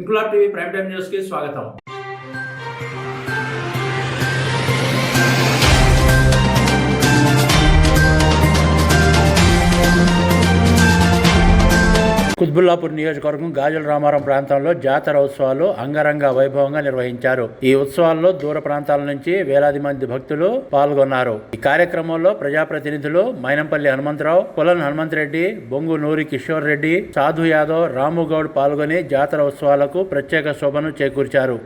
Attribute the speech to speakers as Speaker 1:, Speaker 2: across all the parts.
Speaker 1: Inquilab TV prime time news కి స్వాగతం. కుత్బుల్లాపూర్ నియోజకవర్గం గాజుల రామారం ప్రాంతంలో జాతర ఉత్సవాలు అంగరంగ వైభవంగా నిర్వహించారు. ఈ ఉత్సవాల్లో దూర ప్రాంతాల నుంచి వేలాది మంది భక్తులు పాల్గొన్నారు. ఈ కార్యక్రమంలో ప్రజాప్రతినిధులు మైనంపల్లి హనుమంతరావు, పులన్ హనుమంతరెడ్డి, బొంగు నూరి కిషోర్ రెడ్డి, సాధు యాదవ్, రాముగౌడ్ పాల్గొని జాతర ఉత్సవాలకు ప్రత్యేక శోభను చేకూర్చారు.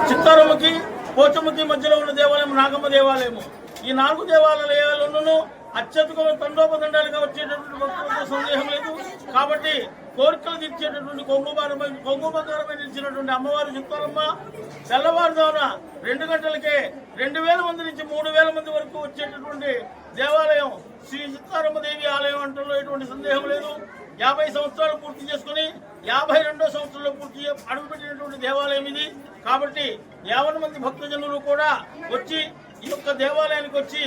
Speaker 2: చిత్తారమ్మకి పోచమ్మకి మధ్యలో ఉన్న దేవాలయం నాగమ్మ దేవాలయము. ఈ 4 దేవాలయాలను అత్యధిక తండోపతండాలుగా వచ్చేటటువంటి భక్తులతో సందేహం లేదు. కాబట్టి కోరికలు తీర్చేటటువంటి కొంగు బంగారమై నిలిచినటువంటి అమ్మవారు చిత్తారమ్మ తెల్లవారుజామున 2 గంటలకే 2000 మంది నుంచి 3000 మంది వరకు వచ్చేటటువంటి దేవాలయం శ్రీ చిత్తారమ్మ దేవి ఆలయం అంటలో ఎటువంటి సందేహం లేదు. 50 సంవత్సరాలు పూర్తి చేసుకుని 52వ సంవత్సరంలో పూర్తి అడుగుపెట్టినటువంటి దేవాలయం ఇది. కాబట్టి 50 మంది భక్తజనులు కూడా వచ్చి ఈ యొక్క దేవాలయానికి వచ్చి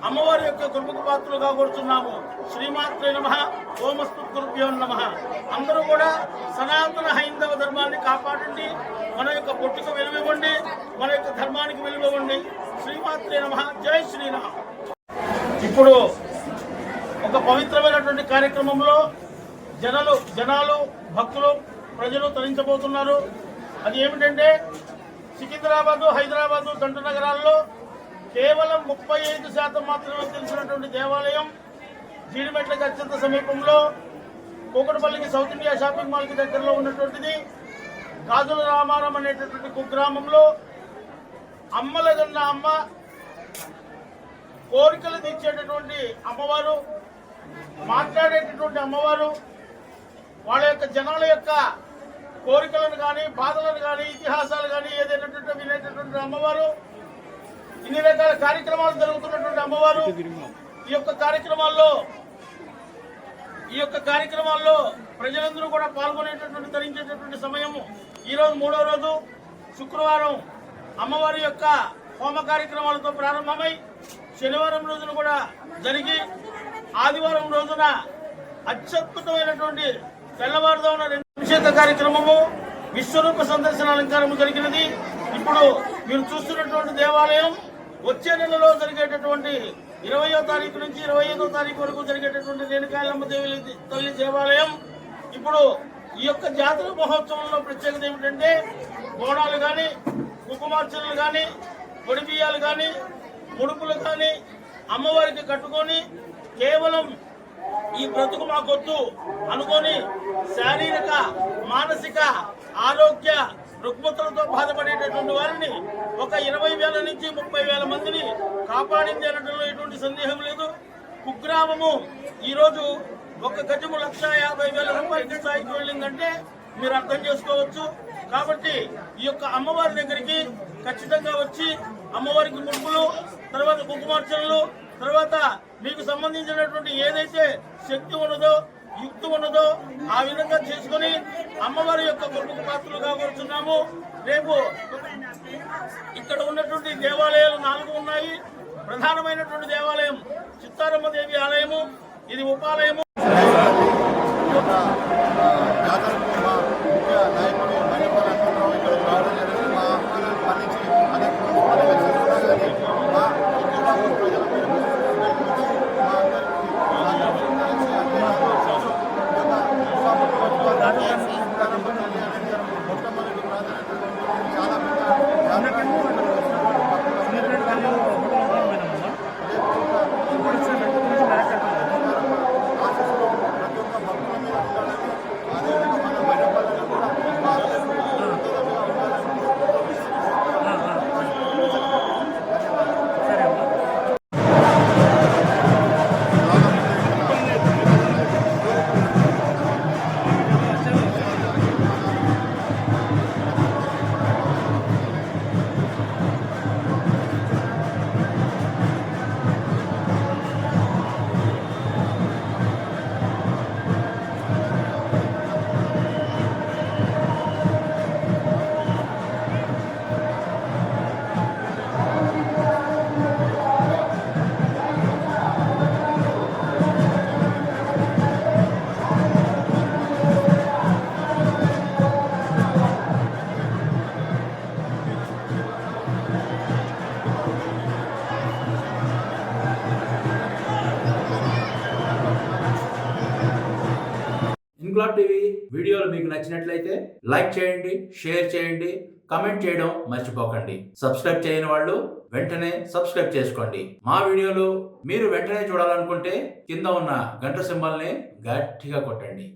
Speaker 2: అమ్మవారి యొక్క కృపకు పాత్రలుగా కోరుతున్నాము. శ్రీమాత్రే నమః, ఓమస్తు గురుభ్యో నమః. అందరూ కూడా సనాతన హైందవ ధర్మాన్ని కాపాడండి, మన యొక్క పొట్టుకు వెలువివ్వండి, మన యొక్క ధర్మానికి వెలువివ్వండి. శ్రీమాత్రే నమః. జై శ్రీరామ్. ఇప్పుడు ఒక పవిత్రమైనటువంటి కార్యక్రమంలో జనాలు భక్తులు ప్రజలు తరించబోతున్నారు. అది ఏమిటంటే సికింద్రాబాదు, హైదరాబాదు జంట నగరాల్లో కేవలం 35% మాత్రమే తెలిసినటువంటి దేవాలయం జీడిమెట్లకి అత్యంత సమీపంలో కూకటపల్లికి సౌత్ ఇండియా షాపింగ్ మాల్కి దగ్గరలో ఉన్నటువంటిది గాజుల రామారం అనేటటువంటి కుగ్రామంలో అమ్మలగన్న అమ్మ, కోరికలు తీర్చేటటువంటి అమ్మవారు, మాట్లాడేటటువంటి అమ్మవారు, వాళ్ళ యొక్క జనాల యొక్క కోరికలను కానీ బాధలను కానీ ఇతిహాసాలు కానీ ఏదైనటువంటి వినేటటువంటి అమ్మవారు, ఇన్ని రకాల కార్యక్రమాలు జరుగుతున్నటువంటి అమ్మవారు. ఈ యొక్క కార్యక్రమాల్లో ప్రజలందరూ కూడా పాల్గొనేటటువంటి ధరించేటటువంటి సమయము ఈరోజు 3వ రోజు శుక్రవారం అమ్మవారి యొక్క హోమ కార్యక్రమాలతో ప్రారంభమై శనివారం రోజున కూడా జరిగి ఆదివారం రోజున అత్యద్భుతమైనటువంటి తెల్లవారుజామున అభిషేక కార్యక్రమము, విశ్వరూప సందర్శన అలంకారము జరిగినది. ఇప్పుడు మీరు చూస్తున్నటువంటి దేవాలయం వచ్చే నెలలో జరిగేటటువంటి 20వ తారీఖు నుంచి 25వ తారీఖు వరకు జరిగేటటువంటి రేణుకాయలమ్మ దేవి తల్లి దేవాలయం. ఇప్పుడు ఈ యొక్క జాతర మహోత్సవంలో ప్రత్యేకత ఏమిటంటే బోనాలు కానీ, కుంకుమార్చనలు కానీ, పొడి బియ్యాలు కానీ, ముడుపులు కానీ అమ్మవారికి కట్టుకొని కేవలం ఈ బ్రతుకు మాకొద్దు అనుకొని శారీరక, మానసిక, ఆరోగ్య రుగ్మతలతో బాధపడేటటువంటి వారిని ఒక 20,000 నుంచి 30,000 మందిని కాపాడింది అనడంలో ఎటువంటి సందేహం లేదు. కుగ్రామము ఈరోజు 1 గజము 1,50,000 రూపాయలకి స్థాయికి వెళ్ళిందంటే మీరు అర్థం చేసుకోవచ్చు. కాబట్టి ఈ యొక్క అమ్మవారి దగ్గరికి ఖచ్చితంగా వచ్చి అమ్మవారికి ముడుపులు, తర్వాత కుంకుమార్చనలు, తర్వాత మీకు సంబంధించినటువంటి ఏదైతే శక్తి ఉన్నదో, యుక్తి ఉన్నదో ఆ విధంగా చేసుకుని అమ్మవారి యొక్క కృపకు పాత్రలుగా కోరుతున్నాము. రేపు ఇక్కడ ఉన్నటువంటి దేవాలయాలు 4 ఉన్నాయి. ప్రధానమైనటువంటి దేవాలయం చిత్తారమ్మ దేవి ఆలయము. ఇది ఉపాలయము.
Speaker 3: జాతరకు మా ముఖ్య నాయకుడు మైనపల్లి అంకమరావు ఇక్కడ రావడం జరిగింది. మా ఆహ్వానాన్ని మన్నించి అనేక మున్సిపల్ ఎలక్షన్స్ ఉన్నా కానీ మా ఉద్యోగాలు ప్రజల మీద మా అందరికీ మొట్టమొదటి ప్రాధాన్యత చాలా ఆశీస్సులు ప్రతి ఒక్క భక్తుల మీద ఉండాలని, అదేవిధంగా మన మైనపల్లిలో కూడా
Speaker 1: ఇంక్లాబ్ టీవీ వీడియోలు మీకు నచ్చినట్లయితే లైక్ చేయండి, షేర్ చేయండి, కమెంట్ చేయడం మర్చిపోకండి. సబ్స్క్రైబ్ చేయని వాళ్ళు వెంటనే సబ్స్క్రైబ్ చేసుకోండి. మా వీడియోలు మీరు వెంటనే చూడాలనుకుంటే కింద ఉన్న గంట సింబల్ని గట్టిగా కొట్టండి.